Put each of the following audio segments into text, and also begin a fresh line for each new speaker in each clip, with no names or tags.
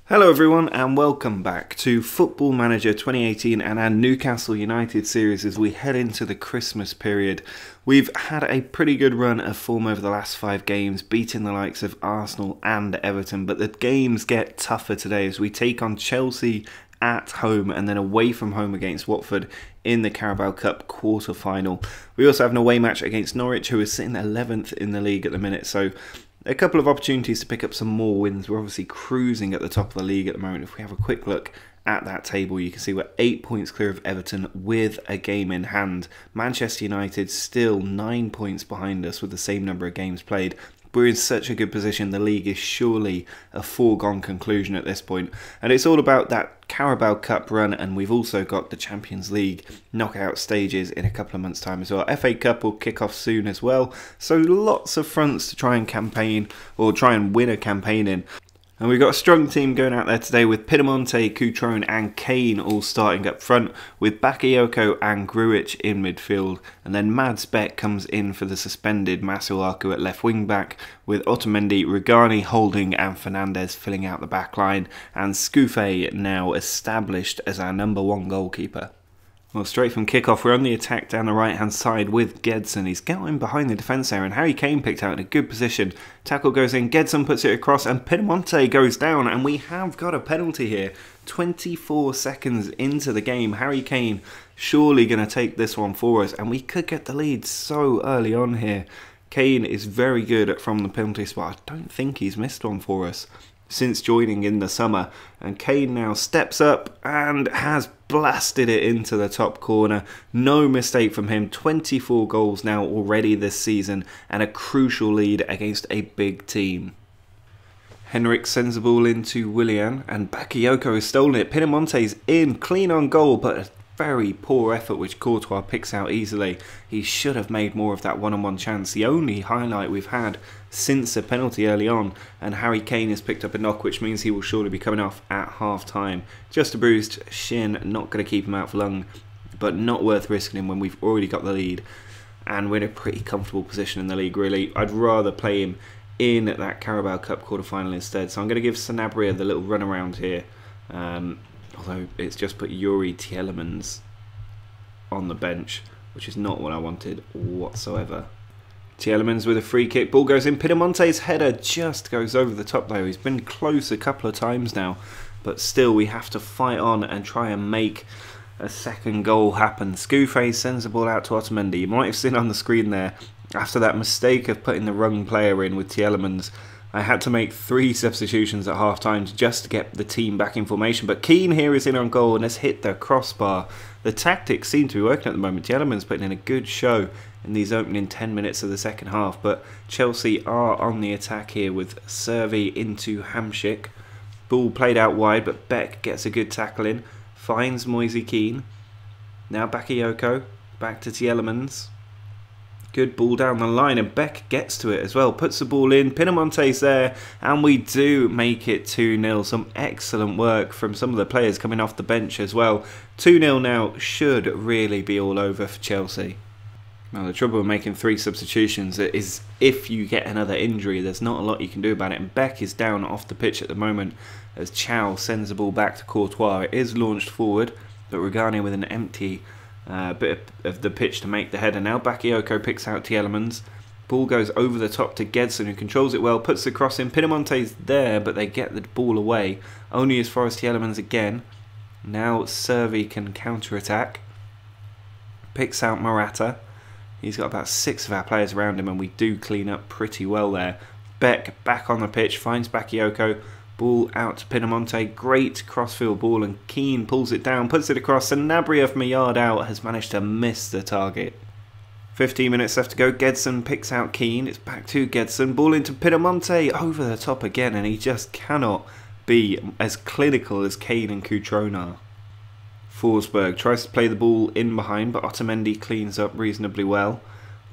Hello everyone and welcome back to Football Manager 2018 and our Newcastle United series as we head into the Christmas period. We've had a pretty good run of form over the last 5 games, beating the likes of Arsenal and Everton, but the games get tougher today as we take on Chelsea at home and then away from home against Watford in the Carabao Cup quarter-final. We also have an away match against Norwich, who is sitting 11th in the league at the minute, so a couple of opportunities to pick up some more wins. We're obviously cruising at the top of the league at the moment. If we have a quick look at that table, you can see we're 8 points clear of Everton with a game in hand. Manchester United still 9 points behind us with the same number of games played. We're in such a good position, the league is surely a foregone conclusion at this point. And it's all about that Carabao Cup run, and we've also got the Champions League knockout stages in a couple of months' time as well. FA Cup will kick off soon as well, so lots of fronts to try and campaign, or try and win a campaign in. And we've got a strong team going out there today with Pinamonti, Cutrone and Kane all starting up front, with Bakayoko and Grujic in midfield. And then Mads Beck comes in for the suspended Masuaku at left wing back, with Otamendi, Rugani, Holding and Fernandes filling out the back line. And Scouffet now established as our #1 goalkeeper. Well, straight from kickoff, we're on the attack down the right-hand side with Gedson. He's going behind the defence there, and Harry Kane picked out in a good position. Tackle goes in, Gedson puts it across, and Pinamonti goes down, and we have got a penalty here. 24 seconds into the game, Harry Kane surely going to take this one for us, and we could get the lead so early on here. Kane is very good from the penalty spot. I don't think he's missed one for us since joining in the summer, and Kane now steps up and has blasted it into the top corner. No mistake from him. 24 goals now already this season and a crucial lead against a big team. Henrik sends the ball into Willian and Bakayoko has stolen it. Pinamonti's in, clean on goal, but a very poor effort which Courtois picks out easily. He should have made more of that one-on-one chance. The only highlight we've had since a penalty early on, and Harry Kane has picked up a knock, which means he will surely be coming off at half-time. Just a bruised shin, not going to keep him out for long, but not worth risking him when we've already got the lead, and we're in a pretty comfortable position in the league, really. I'd rather play him in that Carabao Cup quarter-final instead, so I'm going to give Sanabria the little run around here. Although it's just put Yuri Tielemans on the bench, which is not what I wanted whatsoever. Tielemans with a free kick, ball goes in, Pinamonti's header just goes over the top though. He's been close a couple of times now, but still we have to fight on and try and make a second goal happen. Scouffet sends the ball out to Otamendi. You might have seen on the screen there, after that mistake of putting the wrong player in with Tielemans, I had to make 3 substitutions at half-time just to get the team back in formation. But Keane here is in on goal and has hit the crossbar. The tactics seem to be working at the moment. Tielemans putting in a good show in these opening 10 minutes of the second half. But Chelsea are on the attack here with Servi into Hamšík. Ball played out wide, but Beck gets a good tackle in. Finds Moise Keane. Now Bakayoko. Back to Tielemans. Good ball down the line, and Beck gets to it as well. Puts the ball in, Pinamonti's there, and we do make it 2-0. Some excellent work from some of the players coming off the bench as well. 2-0 now should really be all over for Chelsea. Now the trouble with making 3 substitutions is if you get another injury, there's not a lot you can do about it. And Beck is down off the pitch at the moment as Chow sends the ball back to Courtois. It is launched forward, but Rugani with an empty bit of the pitch to make the header. Now Bakayoko picks out Tielemans. Ball goes over the top to Gedson, who controls it well, puts the cross in. Pinamonti's there, but they get the ball away. Only as far as Tielemans again. Now Servi can counter-attack. Picks out Morata. He's got about 6 of our players around him, and we do clean up pretty well there. Beck back on the pitch, finds Bakayoko. Ball out to Pinamonti, great crossfield ball, and Keane pulls it down, puts it across, and Sanabria from a yard out has managed to miss the target. 15 minutes left to go, Gedson picks out Keane, it's back to Gedson, ball into Pinamonti, over the top again, and he just cannot be as clinical as Kane and Cutrone are. Forsberg tries to play the ball in behind, but Otamendi cleans up reasonably well.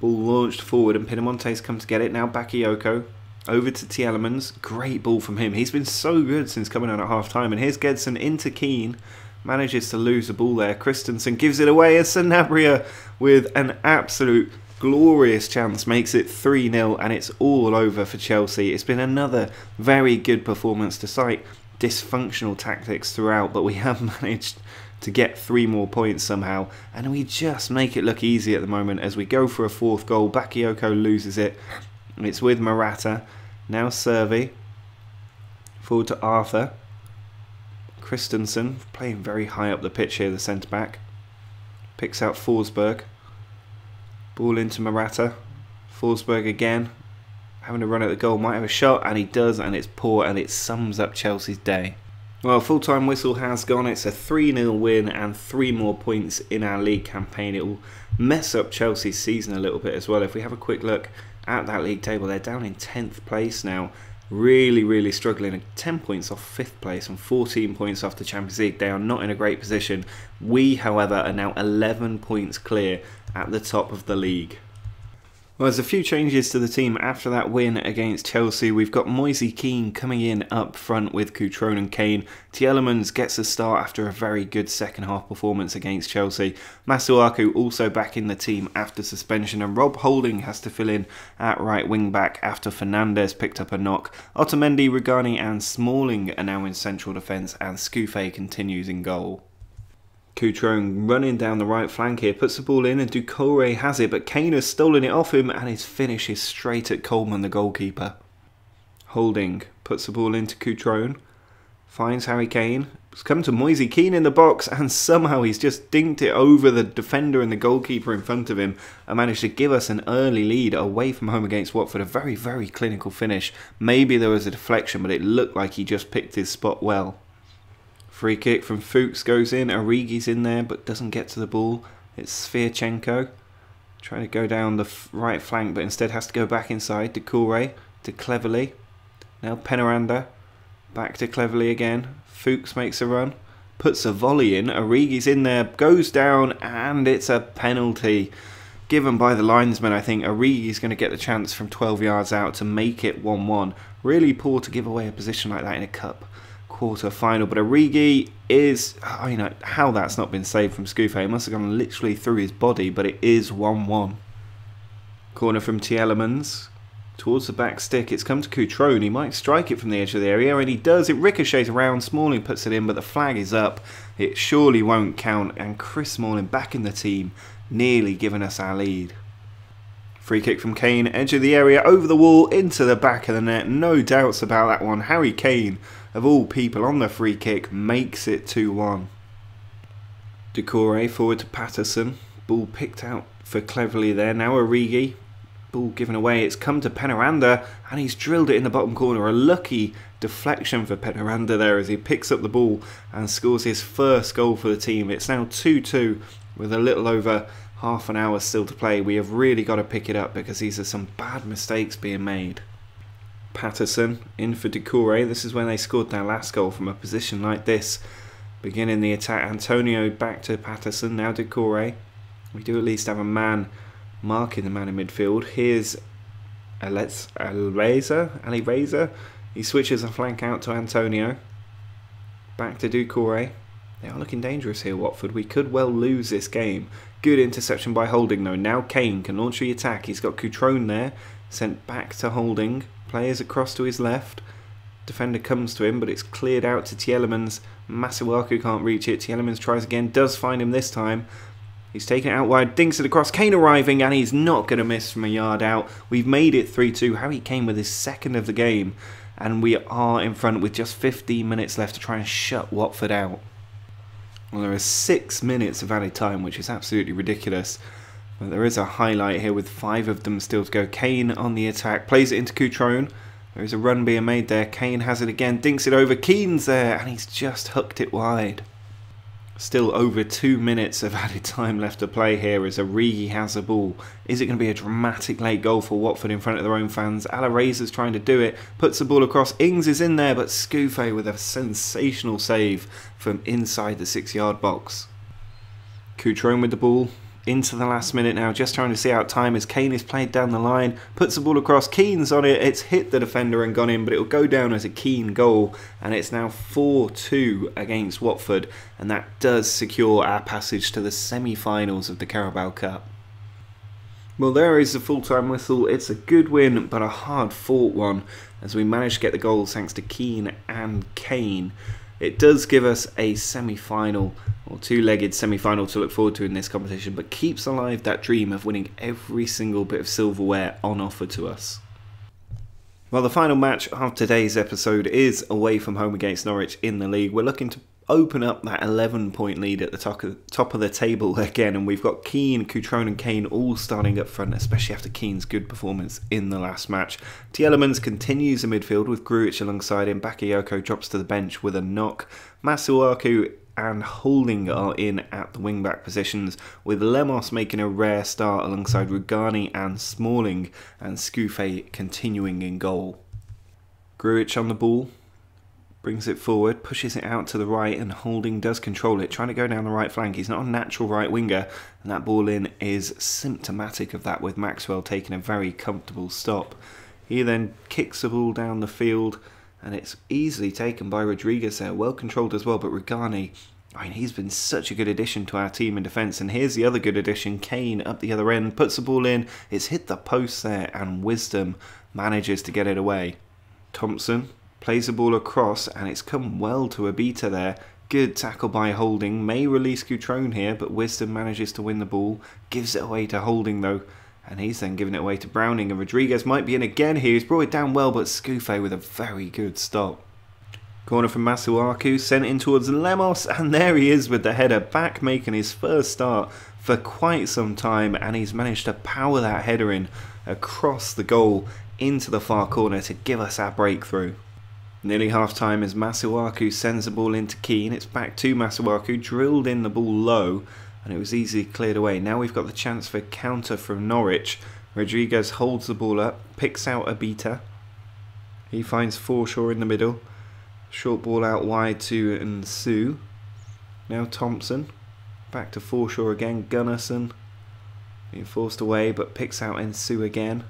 Ball launched forward, and Pinamonti's come to get it, now Bakayoko. Over to Tielemans, great ball from him. He's been so good since coming on at half-time. And here's Gedson into Keane. Manages to lose the ball there. Christensen gives it away as Sanabria with an absolute glorious chance makes it 3-0 and it's all over for Chelsea. It's been another very good performance despite dysfunctional tactics throughout, but we have managed to get 3 more points somehow, and we just make it look easy at the moment as we go for a 4th goal. Bakayoko loses it. It's with Murata. Now Servi. Forward to Arthur. Christensen, playing very high up the pitch here, the centre-back. Picks out Forsberg. Ball into Murata. Forsberg again. Having a run at the goal, might have a shot, and he does, and it's poor, and it sums up Chelsea's day. Well, full-time whistle has gone. It's a 3-0 win and 3 more points in our league campaign. It will mess up Chelsea's season a little bit as well. If we have a quick look at that league table, they're down in 10th place now. Really struggling. 10 points off 5th place and 14 points off the Champions League. They are not in a great position. We, however, are now 11 points clear at the top of the league. Well, there's a few changes to the team after that win against Chelsea. We've got Moise Kean coming in up front with Cutrone and Kane. Tielemans gets a start after a very good second half performance against Chelsea. Masuaku also back in the team after suspension, and Rob Holding has to fill in at right wing back after Fernandes picked up a knock. Otamendi, Rugani and Smalling are now in central defence, and Scouffet continues in goal. Cutrone running down the right flank here, puts the ball in and Doucouré has it, but Kane has stolen it off him and his finish is straight at Coleman, the goalkeeper. Holding puts the ball into Cutrone, finds Harry Kane, it's come to Moise Kean in the box and somehow he's just dinked it over the defender and the goalkeeper in front of him and managed to give us an early lead away from home against Watford. A very clinical finish. Maybe there was a deflection, but it looked like he just picked his spot well. Free kick from Fuchs goes in. Origi's in there but doesn't get to the ball. It's Svirchenko trying to go down the right flank but instead has to go back inside. Doucouré to Cleverley. Now Penaranda. Back to Cleverley again. Fuchs makes a run. Puts a volley in. Origi's in there. Goes down and it's a penalty. Given by the linesman, I think. Origi's going to get the chance from 12 yards out to make it 1-1. Really poor to give away a position like that in a cup quarter final, but Origi is, you know, how that's not been saved from Scouffet. It must have gone literally through his body, but it is 1-1. Corner from Tielemans towards the back stick. It's come to Cutrone. He might strike it from the edge of the area, and he does. It ricochets around. Smalling puts it in, but the flag is up. It surely won't count, and Chris Smalling back in the team, nearly giving us our lead. Free kick from Kane, edge of the area, over the wall, into the back of the net. No doubts about that one. Harry Kane, of all people, on the free kick, makes it 2-1. Doucouré forward to Patterson. Ball picked out for Cleverley there. Now Origi. Ball given away. It's come to Penaranda, and he's drilled it in the bottom corner. A lucky deflection for Penaranda there as he picks up the ball and scores his first goal for the team. It's now 2-2 with a little over half an hour still to play. We have really got to pick it up because these are some bad mistakes being made. Patterson in for Doucouré. This is when they scored their last goal from a position like this. Beginning the attack. Antonio back to Patterson. Now Doucouré. We do at least have a man marking the man in midfield. Here's Alireza. He switches a flank out to Antonio. Back to Doucouré. They are looking dangerous here, Watford. We could well lose this game. Good interception by Holding though. Now Kane can launch the attack. He's got Cutrone there. Sent back to Holding. Players across to his left. Defender comes to him, but it's cleared out to Tielemans. Masuaku can't reach it. Tielemans tries again. Does find him this time. He's taken it out wide. Dinks it across. Kane arriving, and he's not going to miss from a yard out. We've made it 3-2. Harry Kane with his second of the game. And we are in front with just 15 minutes left to try and shut Watford out. Well, there are 6 minutes of added time, which is absolutely ridiculous. But there is a highlight here with 5 of them still to go. Kane on the attack, plays it into Cutrone. There is a run being made there. Kane has it again, dinks it over. Keane's there, and he's just hooked it wide. Still over 2 minutes of added time left to play here as Origi has the ball. Is it going to be a dramatic late goal for Watford in front of their own fans? Alareza's trying to do it, puts the ball across. Ings is in there, but Scouffet with a sensational save from inside the 6-yard box. Cutrone with the ball. Into the last minute now, just trying to see out time as Kane is played down the line, puts the ball across, Keane's on it, it's hit the defender and gone in, but it will go down as a Keane goal, and it's now 4-2 against Watford, and that does secure our passage to the semi-finals of the Carabao Cup. Well, there is the full-time whistle. It's a good win, but a hard-fought one, as we managed to get the goals thanks to Keane and Kane. It does give us a semi-final, or two-legged semi-final to look forward to in this competition, but keeps alive that dream of winning every single bit of silverware on offer to us. Well, the final match of today's episode is away from home against Norwich in the league. We're looking to open up that 11-point lead at the top of the table again, and we've got Keane, Cutrone and Kane all starting up front, especially after Keane's good performance in the last match. Tielemans continues in midfield with Grujic alongside him. Bakayoko drops to the bench with a knock. Masuaku and Holding are in at the wing-back positions, with Lemos making a rare start alongside Rugani and Smalling, and Scuffi continuing in goal. Grujic on the ball, brings it forward, pushes it out to the right, and Holding does control it, trying to go down the right flank. He's not a natural right winger, and that ball in is symptomatic of that, with Maxwell taking a very comfortable stop. He then kicks the ball down the field, and it's easily taken by Rodriguez there, well controlled as well, but Rugani, I mean, he's been such a good addition to our team in defence. And here's the other good addition, Kane up the other end, puts the ball in, it's hit the post there, and Wisdom manages to get it away. Thompson plays the ball across, and it's come well to Abita there. Good tackle by Holding, may release Cutrone here, but Wisdom manages to win the ball, gives it away to Holding though, and he's then giving it away to Browning, and Rodriguez might be in again here. He's brought it down well, but Scuffi with a very good stop. Corner from Masuaku, sent in towards Lemos, and there he is with the header, back making his first start for quite some time, and he's managed to power that header in across the goal into the far corner to give us our breakthrough. Nearly half time as Masuaku sends the ball into Keane. It's back to Masuaku, drilled in the ball low, and it was easily cleared away. Now we've got the chance for a counter from Norwich. Rodriguez holds the ball up, picks out Abita. He finds Forshaw in the middle. Short ball out wide to Nsu. Now Thompson. Back to Forshaw again. Gunnarsson being forced away, but picks out Nsu again.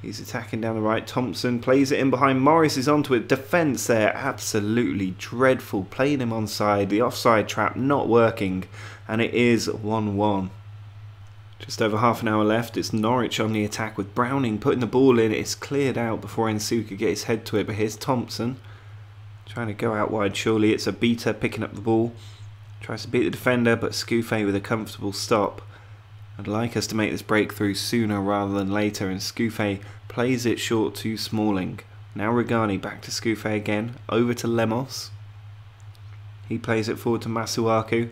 He's attacking down the right. Thompson plays it in behind. Morris is onto it. Defence there, absolutely dreadful. Playing him onside. The offside trap not working. And it is 1-1. Just over half an hour left. It's Norwich on the attack with Browning putting the ball in. It's cleared out before Nsu could get his head to it. But here's Thompson trying to go out wide. Surely it's Abita picking up the ball. Tries to beat the defender, but Scuffi with a comfortable stop. I'd like us to make this breakthrough sooner rather than later, and Scuffi plays it short to Smalling. Now Rugani back to Scuffi again, over to Lemos. He plays it forward to Masuaku.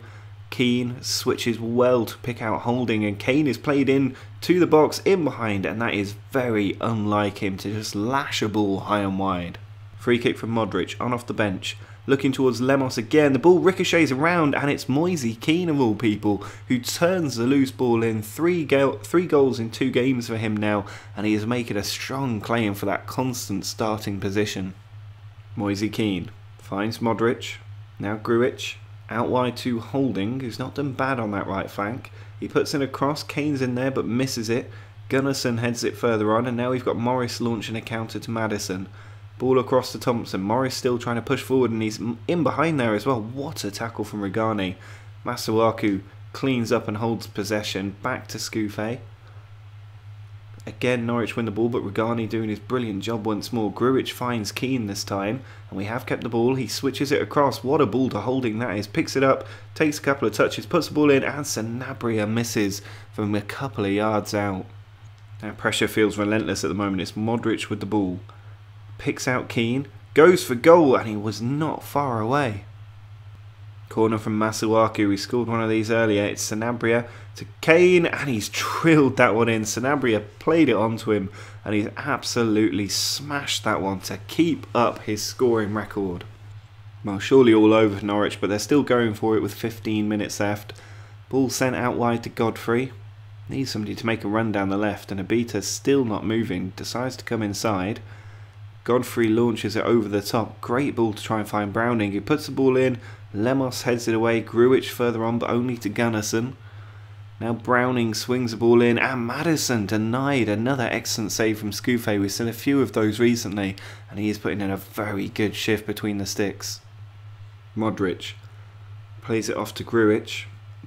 Keane switches well to pick out Holding, and Kane is played in to the box in behind, and that is very unlike him to just lash a ball high and wide. Free kick from Modric on off the bench. Looking towards Lemos again, the ball ricochets around, and it's Moise Keane of all people who turns the loose ball in. Three goals in 2 games for him now, and he is making a strong claim for that constant starting position. Moise Keane finds Modric, now Grujic, out wide to Holding, who's not done bad on that right flank. He puts in a cross, Kane's in there but misses it. Gunnarsson heads it further on, and now we've got Morris launching a counter to Maddison. Ball across to Thompson. Morris still trying to push forward, and he's in behind there as well. What a tackle from Rugani. Masuaku cleans up and holds possession. Back to Scuffi. Again, Norwich win the ball, but Rugani doing his brilliant job once more. Grujic finds Keane this time, and we have kept the ball. He switches it across. What a ball to Holding that is. Picks it up, takes a couple of touches, puts the ball in, and Sanabria misses from a couple of yards out. Now pressure feels relentless at the moment. It's Modric with the ball. Picks out Keane, goes for goal, and he was not far away. Corner from Masuaku, he scored one of these earlier. It's Sanabria to Kane, and he's drilled that one in. Sanabria played it onto him, and he's absolutely smashed that one to keep up his scoring record. Well, surely all over for Norwich, but they're still going for it with 15 minutes left. Ball sent out wide to Godfrey. Needs somebody to make a run down the left, and Abita still not moving, decides to come inside. Godfrey launches it over the top. Great ball to try and find Browning. He puts the ball in. Lemos heads it away. Grujic further on, but only to Gunnarsson. Now Browning swings the ball in, and Maddison denied. Another excellent save from Scuffi. We've seen a few of those recently, and he is putting in a very good shift between the sticks. Modric plays it off to Grujic.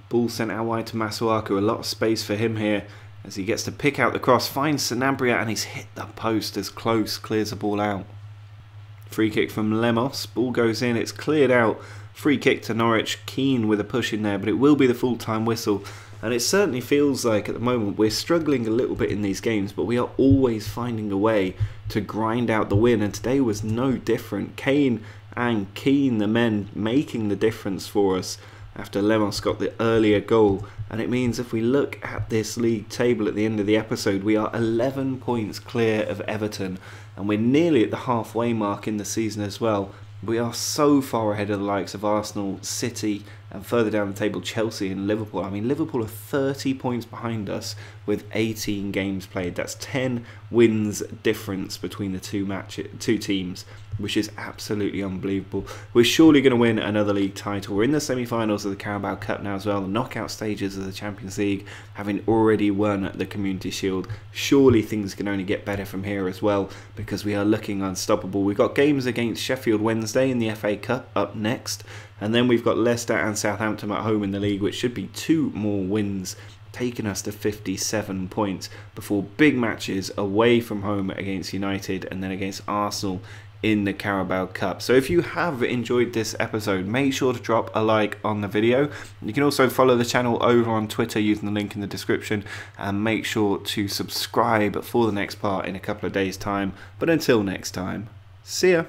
Ball sent out wide to Masuaku. A lot of space for him here. as he gets to pick out the cross, finds Sanabria, and he's hit the post as Close clears the ball out. Free kick from Lemos, ball goes in, it's cleared out. Free kick to Norwich, Keane with a push in there, but it will be the full-time whistle. And it certainly feels like at the moment we're struggling a little bit in these games, but we are always finding a way to grind out the win, and today was no different. Kane and Keane, the men, making the difference for us after Lemos got the earlier goal. And it means if we look at this league table at the end of the episode, we are 11 points clear of Everton, and we're nearly at the halfway mark in the season as well. We are so far ahead of the likes of Arsenal, City, and further down the table Chelsea and Liverpool. I mean, Liverpool are 30 points behind us with 18 games played. That's 10 wins difference between the two teams, which is absolutely unbelievable. We're surely going to win another league title. We're in the semi-finals of the Carabao Cup now as well, the knockout stages of the Champions League, having already won the Community Shield. Surely things can only get better from here as well, because we are looking unstoppable. We've got games against Sheffield Wednesday in the FA Cup up next, and then we've got Leicester and Southampton at home in the league, which should be 2 more wins, taking us to 57 points before big matches away from home against United and then against Arsenal in the Carabao Cup. So if you have enjoyed this episode, make sure to drop a like on the video. You can also follow the channel over on Twitter using the link in the description, and make sure to subscribe for the next part in a couple of days' time. But until next time, see ya!